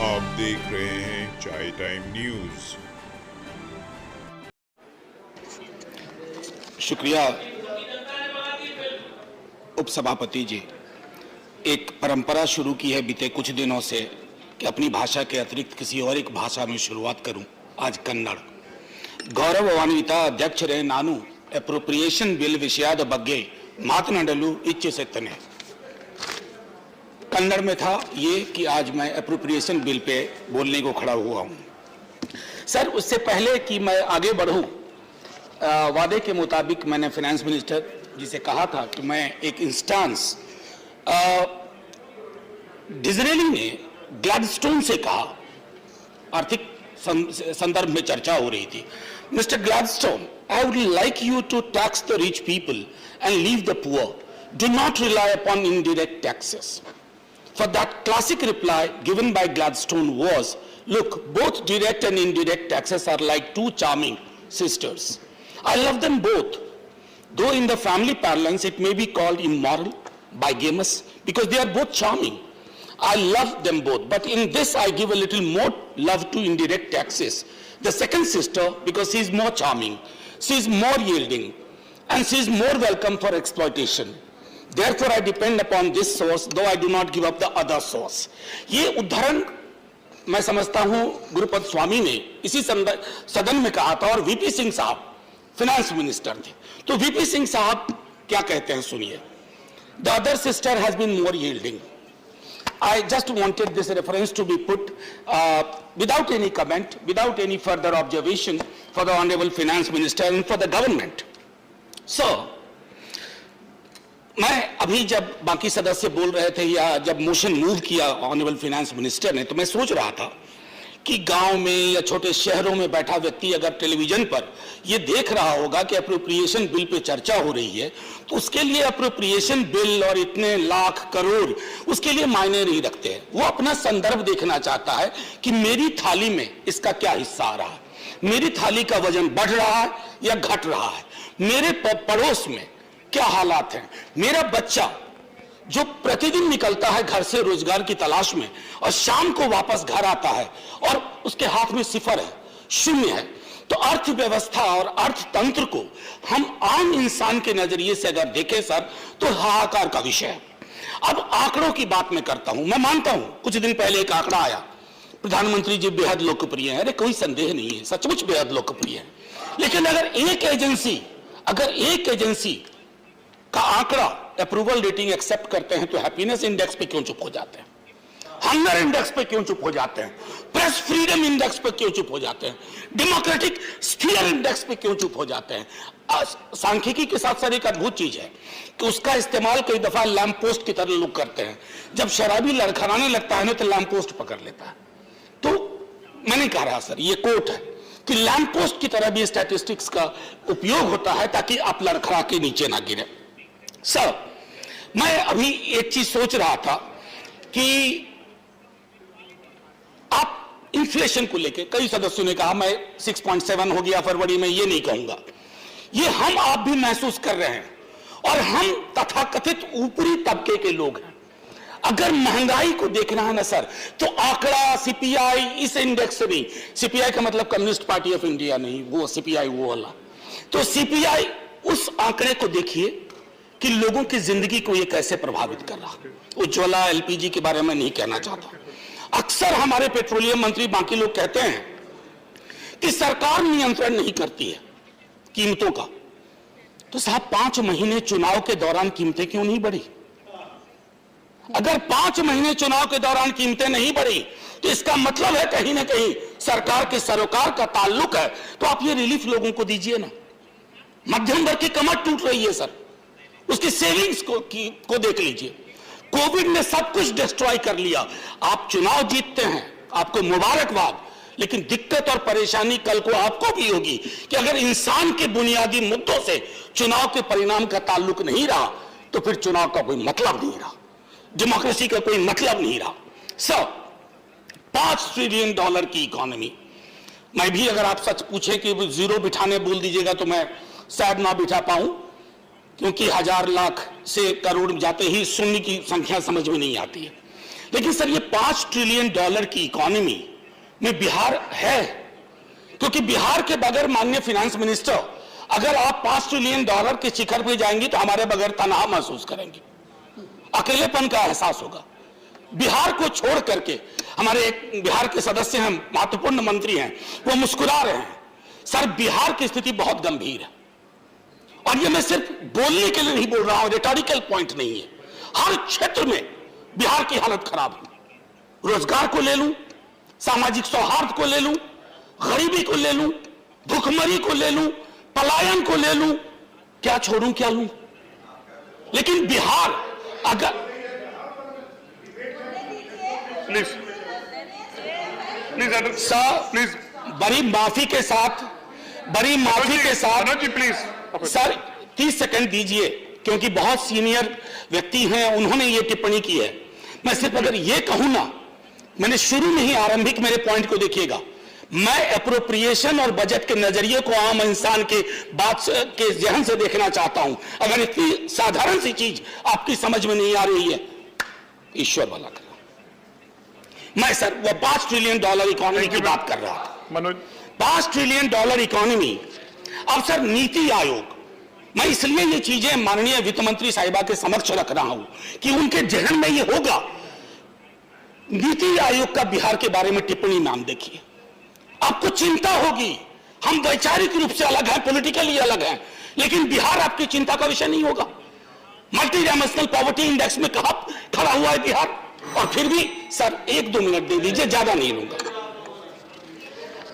आप देख रहे हैं चाय टाइम न्यूज। शुक्रिया उपसभापति जी। एक परंपरा शुरू की है बीते कुछ दिनों से कि अपनी भाषा के अतिरिक्त किसी और एक भाषा में शुरुआत करूं। आज कन्नड़। गौरवान्वित अध्यक्षरे नानु एप्रोप्रिएशन बिल विषयाद बग्गे मातनाडलु इच्छिसेतने। कन्नड़ में था ये कि आज मैं एप्रोप्रिएशन बिल पे बोलने को खड़ा हुआ हूं। सर, उससे पहले कि मैं आगे बढ़ूं, वादे के मुताबिक मैंने फाइनेंस मिनिस्टर जी से कहा था कि मैं एक इंस्टांस डिज़रेली ने ग्लैडस्टोन से कहा, आर्थिक संदर्भ में चर्चा हो रही थी। Mister Gladstone, I would like you to tax the rich people and leave the poor. Do not rely upon indirect taxes. For that, classic reply given by Gladstone was, look, both direct and indirect taxes are like two charming sisters. I love them both, though in the family parlance it may be called immoral, bigamous, because they are both charming. I love them both, but in this I give a little more love to indirect taxes. The second sister, because she is more charming, she is more yielding, and she is more welcome for exploitation. Therefore, I depend upon this source, though I do not give up the other source. ये उदाहरण मैं समझता हूं गुरुपद स्वामी ने इसी सदन में कहा था, और वीपी सिंह साहब फाइनेंस मिनिस्टर थे। तो वीपी सिंह साहब क्या कहते हैं, सुनिए। The other sister has been more yielding. I just wanted this reference to be put without any comment, without any further observation for the Honorable Finance Minister and for the government. So, मैं अभी जब बाकी सदस्य बोल रहे थे या जब मोशन मूव किया ऑनरेबल फाइनेंस मिनिस्टर ने, तो मैं सोच रहा था कि गांव में या छोटे शहरों में बैठा व्यक्ति अगर टेलीविजन पर ये देख रहा होगा कि अप्रोप्रिएशन बिल पे चर्चा हो रही है, तो उसके लिए अप्रोप्रिएशन बिल और इतने लाख करोड़ उसके लिए मायने नहीं रखते हैं। वो अपना संदर्भ देखना चाहता है कि मेरी थाली में इसका क्या हिस्सा आ रहा है, मेरी थाली का वजन बढ़ रहा है या घट रहा है, मेरे पड़ोस में क्या हालात हैं। मेरा बच्चा जो प्रतिदिन निकलता है घर से रोजगार की तलाश में और शाम को वापस घर आता है और उसके हाथ में सिफर है, शून्य है, तो अर्थव्यवस्था और अर्थतंत्र को हम आम इंसान के नजरिए से अगर देखें सर, तो हाहाकार का विषय है। अब आंकड़ों की बात मैं करता हूं। मैं मानता हूं कुछ दिन पहले एक आंकड़ा आया, प्रधानमंत्री जी बेहद लोकप्रिय है। अरे कोई संदेह नहीं है, सचमुच बेहद लोकप्रिय है। लेकिन अगर एक एजेंसी का आंकड़ा अप्रूवल रेटिंग एक्सेप्ट करते हैं, तो हैप्पीनेस इंडेक्स पे क्यों चुप हो जाते हैं, हंगर इंडेक्स पे क्यों चुप हो जाते हैं, प्रेस फ्रीडम इंडेक्स पे क्यों चुप हो जाते हैं, डेमोक्रेटिक स्फीयर इंडेक्स पे क्यों चुप हो जाते हैं। सांख्यिकी के साथ साथ एक अद्भुत चीज है कि उसका इस्तेमाल कई दफा लैंप पोस्ट की तरह लोग करते हैं। जब शराबी लड़खड़ाने लगता है ना, तो लैंप पोस्ट पकड़ लेता है। तो मैं नहीं कह रहा सर, ये कोट है कि लैंप पोस्ट की तरह भी स्टैटिस्टिक्स का उपयोग होता है ताकि आप लड़खड़ा के नीचे ना गिरे। सर, मैं अभी एक चीज सोच रहा था कि आप इन्फ्लेशन को लेकर, कई सदस्यों ने कहा मैं 6.7 हो गया फरवरी में, ये नहीं कहूंगा। ये हम आप भी महसूस कर रहे हैं, और हम तथाकथित ऊपरी तबके के लोग हैं। अगर महंगाई को देखना है ना सर, तो आंकड़ा सीपीआई इस इंडेक्स से नहीं, सीपीआई का मतलब कम्युनिस्ट पार्टी ऑफ इंडिया नहीं, वो सीपीआई वो वाला, तो सीपीआई उस आंकड़े को देखिए कि लोगों की जिंदगी को ये कैसे प्रभावित कर रहा है। उज्ज्वला एलपीजी के बारे में नहीं कहना चाहता। अक्सर हमारे पेट्रोलियम मंत्री बाकी लोग कहते हैं कि सरकार नियंत्रण नहीं करती है कीमतों का। तो साहब, 5 महीने चुनाव के दौरान कीमतें क्यों नहीं बढ़ी? अगर 5 महीने चुनाव के दौरान कीमतें नहीं बढ़ी, तो इसका मतलब है कहीं ना कहीं सरकार के सरोकार का ताल्लुक है। तो आप ये रिलीफ लोगों को दीजिए ना। मध्यम वर्ग की कमर टूट रही है सर, उसकी सेविंग्स को देख लीजिए। कोविड ने सब कुछ डिस्ट्रॉय कर लिया। आप चुनाव जीतते हैं, आपको मुबारकबाद, लेकिन दिक्कत और परेशानी कल को आपको भी होगी कि अगर इंसान के बुनियादी मुद्दों से चुनाव के परिणाम का ताल्लुक नहीं रहा, तो फिर चुनाव का कोई मतलब नहीं रहा, डेमोक्रेसी का कोई मतलब नहीं रहा। सर, $5 ट्रिलियन की इकोनॉमी, मैं भी अगर आप सच पूछें कि जीरो बिठाने बोल दीजिएगा तो मैं शायद ना बिठा पाऊं, क्योंकि 1000 लाख से करोड़ जाते ही शून्य की संख्या समझ में नहीं आती है। लेकिन सर ये $5 ट्रिलियन की इकोनॉमी में बिहार है, क्योंकि बिहार के बगैर माननीय फाइनेंस मिनिस्टर, अगर आप $5 ट्रिलियन के शिखर पे जाएंगी तो हमारे बगैर तनहा महसूस करेंगे, अकेलेपन का एहसास होगा। बिहार को छोड़ करके हमारे एक बिहार के सदस्य हैं, महत्वपूर्ण मंत्री हैं, वो मुस्कुरा रहे हैं। सर बिहार की स्थिति बहुत गंभीर है, और ये मैं सिर्फ बोलने के लिए नहीं बोल रहा हूं, रिटोरिकल पॉइंट नहीं है। हर क्षेत्र में बिहार की हालत खराब है। रोजगार को ले लूं, सामाजिक सौहार्द को ले लूं, गरीबी को ले लूं, भूखमरी को ले लूं, पलायन को ले लूं, क्या छोड़ूं क्या लूं। लेकिन बिहार अगर प्लीज सर प्लीज बड़ी माफी के साथ प्लीज सर 30 सेकंड दीजिए, क्योंकि बहुत सीनियर व्यक्ति हैं, उन्होंने ये टिप्पणी की है। मैं सिर्फ अगर ये कहूं ना, मैंने शुरू में ही आरंभिक मेरे पॉइंट को देखिएगा, मैं एप्रोप्रिएशन और बजट के नजरिए को आम इंसान के बात के जहन से देखना चाहता हूं। अगर इतनी साधारण सी चीज आपकी समझ में नहीं आ रही है, ईश्वर भला करे। मैं सर वो $5 ट्रिलियन इकोनॉमी की बात कर रहा था। Manoj, $5 trillion economy. अब सर नीति आयोग, मैं इसलिए ये चीजें माननीय वित्त मंत्री साहिबा के समक्ष रख रहा हूं कि उनके जहन में ये होगा। नीति आयोग का बिहार के बारे में टिप्पणी नाम देखिए, आपको चिंता होगी। हम वैचारिक रूप से अलग हैं, पॉलिटिकली अलग हैं, लेकिन बिहार आपकी चिंता का विषय नहीं होगा। मल्टी डायमेंशनल पॉवर्टी इंडेक्स में कहां खड़ा हुआ है बिहार, और फिर भी सर 1-2 मिनट दे दीजिए, ज्यादा नहीं लूंगा।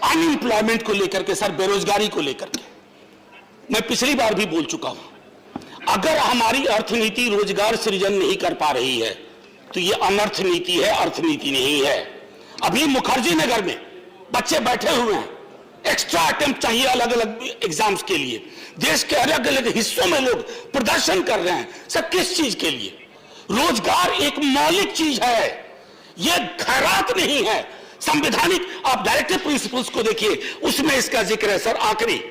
अनएम्प्लॉयमेंट को लेकर के सर, बेरोजगारी को लेकर के मैं पिछली बार भी बोल चुका हूं, अगर हमारी अर्थनीति रोजगार सृजन नहीं कर पा रही है तो ये अनर्थ नीति है, अर्थनीति नहीं है। अभी मुखर्जी नगर में बच्चे बैठे हुए हैं, एक्स्ट्रा अटेम्प्ट चाहिए अलग अलग एग्जाम्स के लिए। देश के अलग अलग हिस्सों में लोग प्रदर्शन कर रहे हैं, सब किस चीज के लिए? रोजगार एक मौलिक चीज है, यह खैरात नहीं है, संवैधानिक। आप डायरेक्टिव प्रिंसिपल्स को देखिए, उसमें इसका जिक्र है। सर आखिरी,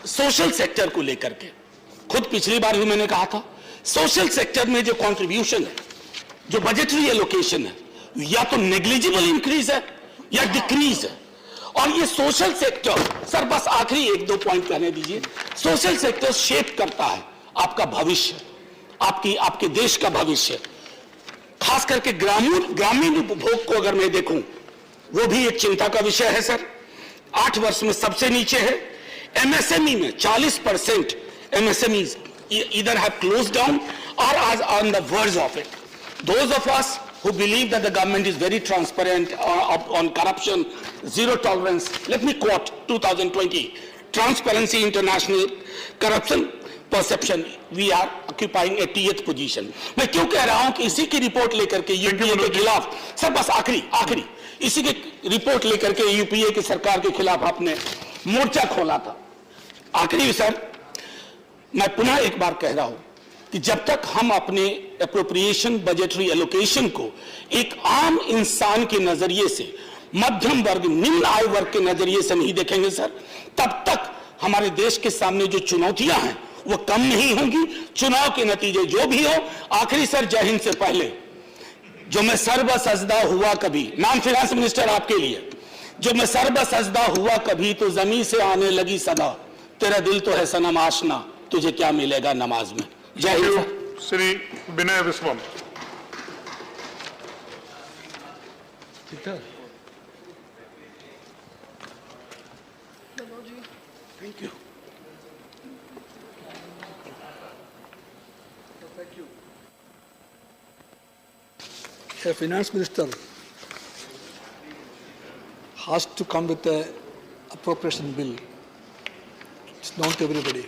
सोशल सेक्टर को लेकर के खुद पिछली बार भी मैंने कहा था, सोशल सेक्टर में जो कंट्रीब्यूशन है, जो बजटरी एलोकेशन है, या तो नेग्लिजिबल इंक्रीज है या डिक्रीज है। और ये सोशल सेक्टर, सर बस आखिरी 1-2 पॉइंट कहने दीजिए। सोशल सेक्टर शेप करता है आपका भविष्य, आपके देश का भविष्य, खास करके ग्रामीण उपभोग को अगर मैं देखूं, वो भी एक चिंता का विषय है सर। 8 वर्ष में सबसे नीचे है। एमएसएमई में 40% MSMEs either have closed down or are on the verge of it. Those of us who believe that the government is very transparent on corruption, zero tolerance. Let me quote 2020 Transparency International Corruption Perception. We are occupying 80th position. मैं क्यों कह रहा हूं कि इसी की report लेकर के यूपीए के खिलाफ, सर बस आखिरी इसी की रिपोर्ट लेकर के यूपीए की सरकार के खिलाफ आपने मोर्चा खोला था। आखिरी सर, मैं पुनः एक बार कह रहा हूं कि जब तक हम अपने एप्रोप्रिएशन बजटरी एलोकेशन को एक आम इंसान के नजरिए से, मध्यम वर्ग, निम्न आय वर्ग के नजरिए से नहीं देखेंगे सर, तब तक हमारे देश के सामने जो चुनौतियां हैं वो कम नहीं होंगी। चुनाव के नतीजे जो भी हो। आखिरी सर, जय हिंद से पहले, जो मैं सर्वसजदा हुआ कभी, नाम फाइनेंस मिनिस्टर आपके लिए, जो मैं सर्वसजदा हुआ कभी तो जमीन से आने लगी सदा, तेरा दिल तो है सनम आशना, तुझे क्या मिलेगा नमाज में। जय हिंद। Shri Vinay Vishwam. Thank you. A finance minister has to come with a appropriation bill. It's known to everybody.